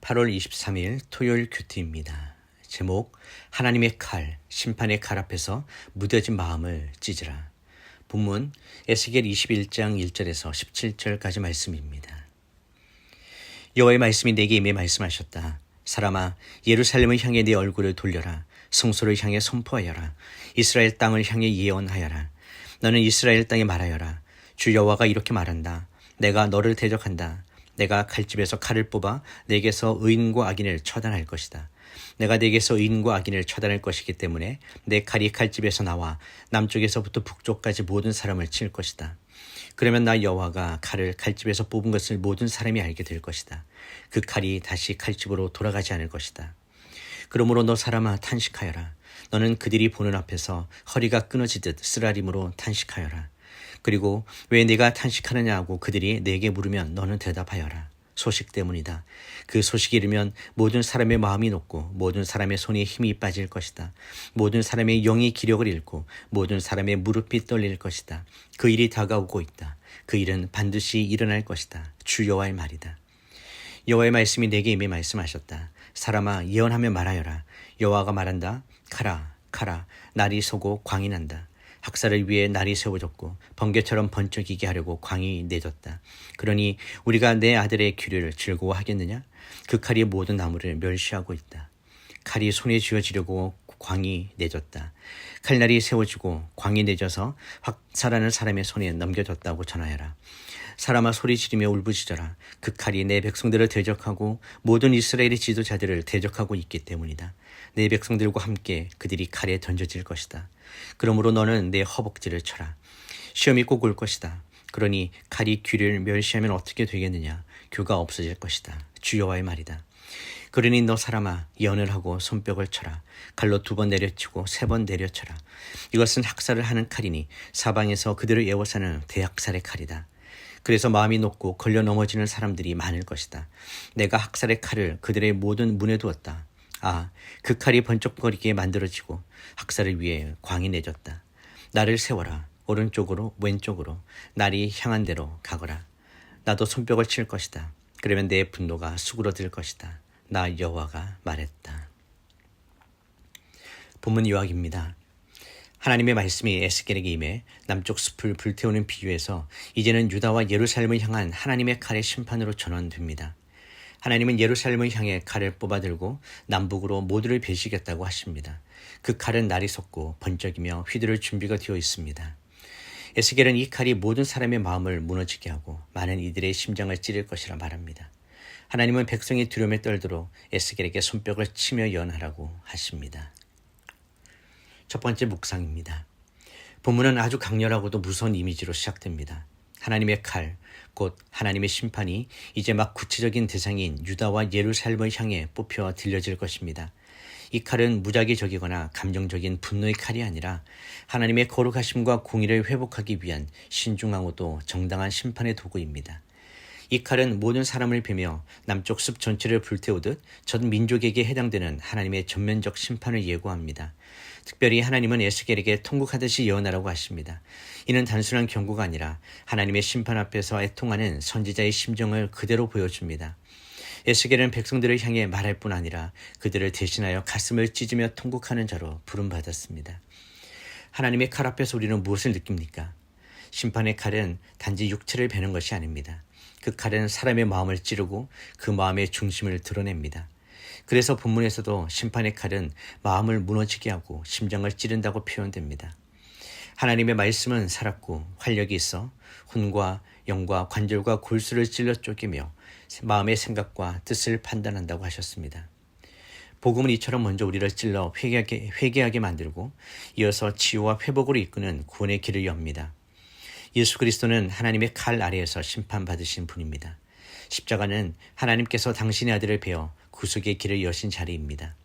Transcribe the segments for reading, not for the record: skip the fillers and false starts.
8월 23일 토요일 큐티입니다. 제목 하나님의 칼, 심판의 칼 앞에서 무뎌진 마음을 찢으라. 본문 에스겔 21장 1절에서 17절까지 말씀입니다. 여호와의 말씀이 내게 임해 말씀하셨다. 사람아, 예루살렘을 향해 네 얼굴을 돌려라. 성소를 향해 선포하여라. 이스라엘 땅을 향해 예언하여라. 너는 이스라엘 땅에 말하여라. 주 여호와가 이렇게 말한다. 내가 너를 대적한다. 내가 칼집에서 칼을 뽑아 내게서 의인과 악인을 처단할 것이다. 내가 내게서 의인과 악인을 처단할 것이기 때문에 내 칼이 칼집에서 나와 남쪽에서부터 북쪽까지 모든 사람을 칠 것이다. 그러면 나 여호와가 칼을 칼집에서 뽑은 것을 모든 사람이 알게 될 것이다. 그 칼이 다시 칼집으로 돌아가지 않을 것이다. 그러므로 너 사람아, 탄식하여라. 너는 그들이 보는 앞에서 허리가 끊어지듯 쓰라림으로 탄식하여라. 그리고 왜 네가 탄식하느냐 하고 그들이 내게 물으면 너는 대답하여라. 소식 때문이다. 그 소식이 이르면 모든 사람의 마음이 녹고 모든 사람의 손에 힘이 빠질 것이다. 모든 사람의 영이 기력을 잃고 모든 사람의 무릎이 떨릴 것이다. 그 일이 다가오고 있다. 그 일은 반드시 일어날 것이다. 주 여호와의 말이다. 여호와의 말씀이 내게 이미 말씀하셨다. 사람아, 예언하며 말하여라. 여호와가 말한다. 가라, 가라. 날이 서고 광이 난다. 학살을 위해 날이 세워졌고 번개처럼 번쩍이게 하려고 광이 내졌다. 그러니 우리가 내 아들의 귀를 즐거워하겠느냐? 그 칼이 모든 나무를 멸시하고 있다. 칼이 손에 쥐어지려고 광이 내졌다. 칼날이 세워지고 광이 내져서 학살하는 사람의 손에 넘겨졌다고 전하여라. 사람아, 소리 지르며 울부짖어라. 그 칼이 내 백성들을 대적하고 모든 이스라엘의 지도자들을 대적하고 있기 때문이다. 내 백성들과 함께 그들이 칼에 던져질 것이다. 그러므로 너는 내 허벅지를 쳐라. 시험이 꼭 올 것이다. 그러니 칼이 귀를 멸시하면 어떻게 되겠느냐? 귀가 없어질 것이다. 주 여호와의 말이다. 그러니 너 사람아, 예언을 하고 손뼉을 쳐라. 칼로 2번 내려치고 3번 내려쳐라. 이것은 학살을 하는 칼이니 사방에서 그들을 애워싸는 대학살의 칼이다. 그래서 마음이 높고 걸려 넘어지는 사람들이 많을 것이다. 내가 학살의 칼을 그들의 모든 문에 두었다. 아, 그 칼이 번쩍거리게 만들어지고 학살을 위해 광이 내졌다. 나를 세워라. 오른쪽으로 왼쪽으로 날이 향한 대로 가거라. 나도 손뼉을 칠 것이다. 그러면 내 분노가 수그러들 것이다. 나 여호와가 말했다. 본문 요약입니다. 하나님의 말씀이 에스겔에게 임해 남쪽 숲을 불태우는 비유에서 이제는 유다와 예루살렘을 향한 하나님의 칼의 심판으로 전환됩니다. 하나님은 예루살렘을 향해 칼을 뽑아들고 남북으로 모두를 베시겠다고 하십니다. 그 칼은 날이 섰고 번쩍이며 휘두를 준비가 되어 있습니다. 에스겔은 이 칼이 모든 사람의 마음을 무너지게 하고 많은 이들의 심장을 찌를 것이라 말합니다. 하나님은 백성이 두려움에 떨도록 에스겔에게 손뼉을 치며 예언하라고 하십니다. 첫 번째 묵상입니다. 본문은 아주 강렬하고도 무서운 이미지로 시작됩니다. 하나님의 칼, 곧 하나님의 심판이 이제 막 구체적인 대상인 유다와 예루살렘을 향해 뽑혀 들려질 것입니다. 이 칼은 무작위적이거나 감정적인 분노의 칼이 아니라 하나님의 거룩하심과 공의를 회복하기 위한 신중하고도 정당한 심판의 도구입니다. 이 칼은 모든 사람을 베며 남쪽 숲 전체를 불태우듯 전 민족에게 해당되는 하나님의 전면적 심판을 예고합니다. 특별히 하나님은 에스겔에게 통곡하듯이 예언하라고 하십니다. 이는 단순한 경고가 아니라 하나님의 심판 앞에서 애통하는 선지자의 심정을 그대로 보여줍니다. 에스겔은 백성들을 향해 말할 뿐 아니라 그들을 대신하여 가슴을 찢으며 통곡하는 자로 부름받았습니다. 하나님의 칼 앞에서 우리는 무엇을 느낍니까? 심판의 칼은 단지 육체를 베는 것이 아닙니다. 그 칼은 사람의 마음을 찌르고 그 마음의 중심을 드러냅니다. 그래서 본문에서도 심판의 칼은 마음을 무너지게 하고 심장을 찌른다고 표현됩니다. 하나님의 말씀은 살았고 활력이 있어 혼과 영과 관절과 골수를 찔러 쪼개며 마음의 생각과 뜻을 판단한다고 하셨습니다. 복음은 이처럼 먼저 우리를 찔러 회개하게 만들고 이어서 치유와 회복으로 이끄는 구원의 길을 엽니다. 예수 그리스도는 하나님의 칼 아래에서 심판받으신 분입니다. 십자가는 하나님께서 당신의 아들을 베어 구속의 길을 여신 자리입니다.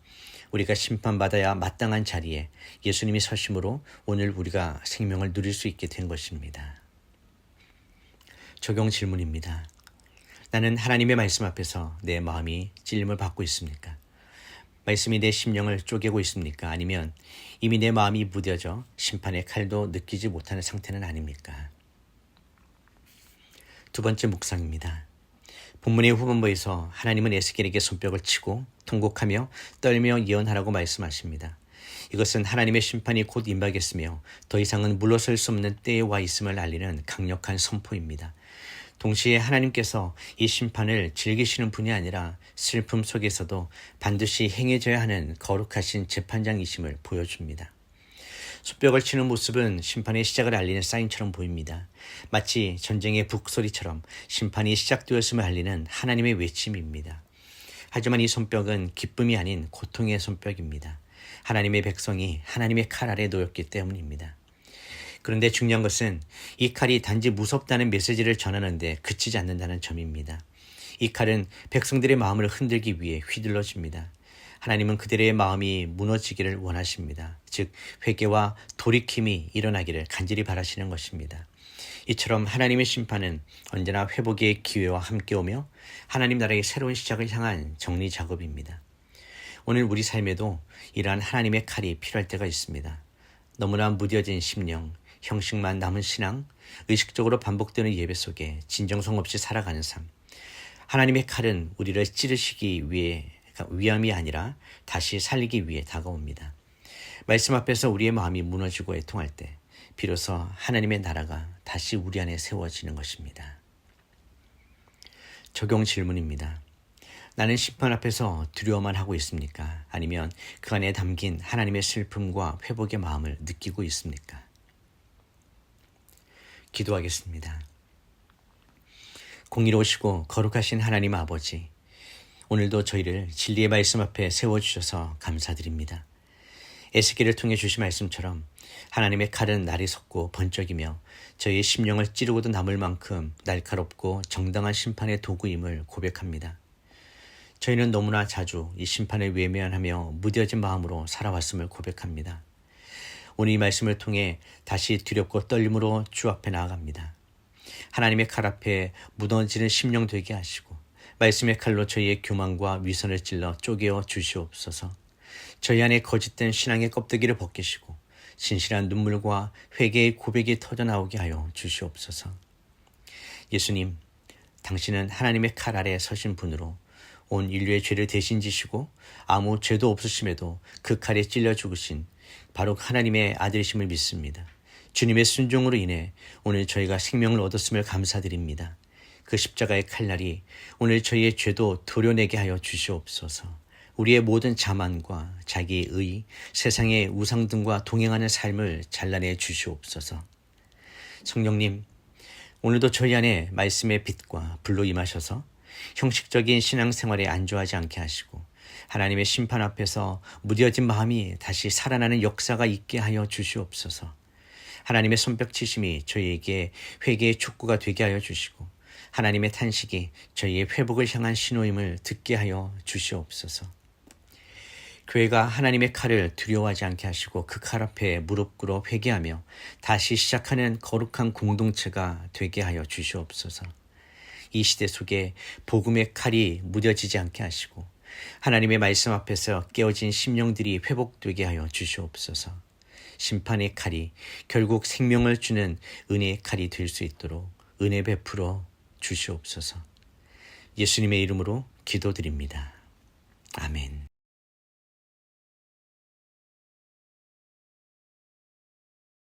우리가 심판받아야 마땅한 자리에 예수님이 서심으로 오늘 우리가 생명을 누릴 수 있게 된 것입니다. 적용 질문입니다. 나는 하나님의 말씀 앞에서 내 마음이 찔림을 받고 있습니까? 말씀이 내 심령을 쪼개고 있습니까? 아니면 이미 내 마음이 무뎌져 심판의 칼도 느끼지 못하는 상태는 아닙니까? 두 번째 묵상입니다. 본문의 후반부에서 하나님은 에스겔에게 손뼉을 치고 통곡하며 떨며 예언하라고 말씀하십니다. 이것은 하나님의 심판이 곧 임하겠으며 더 이상은 물러설 수 없는 때에 와 있음을 알리는 강력한 선포입니다. 동시에 하나님께서 이 심판을 즐기시는 분이 아니라 슬픔 속에서도 반드시 행해져야 하는 거룩하신 재판장이심을 보여줍니다. 숫벽을 치는 모습은 심판의 시작을 알리는 사인처럼 보입니다. 마치 전쟁의 북소리처럼 심판이 시작되었음을 알리는 하나님의 외침입니다. 하지만 이 손뼉은 기쁨이 아닌 고통의 손뼉입니다. 하나님의 백성이 하나님의 칼 아래 놓였기 때문입니다. 그런데 중요한 것은 이 칼이 단지 무섭다는 메시지를 전하는데 그치지 않는다는 점입니다. 이 칼은 백성들의 마음을 흔들기 위해 휘둘러집니다. 하나님은 그들의 마음이 무너지기를 원하십니다. 즉 회개와 돌이킴이 일어나기를 간절히 바라시는 것입니다. 이처럼 하나님의 심판은 언제나 회복의 기회와 함께 오며 하나님 나라의 새로운 시작을 향한 정리 작업입니다. 오늘 우리 삶에도 이러한 하나님의 칼이 필요할 때가 있습니다. 너무나 무뎌진 심령, 형식만 남은 신앙, 의식적으로 반복되는 예배 속에 진정성 없이 살아가는 삶. 하나님의 칼은 우리를 찌르시기 위함이 아니라 다시 살리기 위해 다가옵니다. 말씀 앞에서 우리의 마음이 무너지고 애통할 때 비로소 하나님의 나라가 다시 우리 안에 세워지는 것입니다. 적용 질문입니다. 나는 심판 앞에서 두려워만 하고 있습니까? 아니면 그 안에 담긴 하나님의 슬픔과 회복의 마음을 느끼고 있습니까? 기도하겠습니다. 공의로우시고 거룩하신 하나님 아버지, 오늘도 저희를 진리의 말씀 앞에 세워주셔서 감사드립니다. 에스겔을 통해 주신 말씀처럼 하나님의 칼은 날이 섰고 번쩍이며 저희의 심령을 찌르고도 남을 만큼 날카롭고 정당한 심판의 도구임을 고백합니다. 저희는 너무나 자주 이 심판을 외면하며 무뎌진 마음으로 살아왔음을 고백합니다. 오늘 이 말씀을 통해 다시 두렵고 떨림으로 주 앞에 나아갑니다. 하나님의 칼 앞에 무너지는 심령 되게 하시고 말씀의 칼로 저희의 교만과 위선을 찔러 쪼개어 주시옵소서. 저희 안에 거짓된 신앙의 껍데기를 벗기시고 진실한 눈물과 회개의 고백이 터져나오게 하여 주시옵소서. 예수님, 당신은 하나님의 칼 아래 서신 분으로 온 인류의 죄를 대신 지시고 아무 죄도 없으심에도 그 칼에 찔려 죽으신 바로 하나님의 아들이심을 믿습니다. 주님의 순종으로 인해 오늘 저희가 생명을 얻었음을 감사드립니다. 그 십자가의 칼날이 오늘 저희의 죄도 도려내게 하여 주시옵소서. 우리의 모든 자만과 자기의 의, 세상의 우상 등과 동행하는 삶을 잘라내 주시옵소서. 성령님, 오늘도 저희 안에 말씀의 빛과 불로 임하셔서 형식적인 신앙생활에 안주하지 않게 하시고 하나님의 심판 앞에서 무뎌진 마음이 다시 살아나는 역사가 있게 하여 주시옵소서. 하나님의 손뼉치심이 저희에게 회개의 촉구가 되게 하여 주시고 하나님의 탄식이 저희의 회복을 향한 신호임을 듣게 하여 주시옵소서. 교회가 하나님의 칼을 두려워하지 않게 하시고 그 칼 앞에 무릎 꿇어 회개하며 다시 시작하는 거룩한 공동체가 되게 하여 주시옵소서. 이 시대 속에 복음의 칼이 무뎌지지 않게 하시고 하나님의 말씀 앞에서 깨어진 심령들이 회복되게 하여 주시옵소서. 심판의 칼이 결국 생명을 주는 은혜의 칼이 될 수 있도록 은혜 베풀어 주시옵소서. 예수님의 이름으로 기도드립니다. 아멘.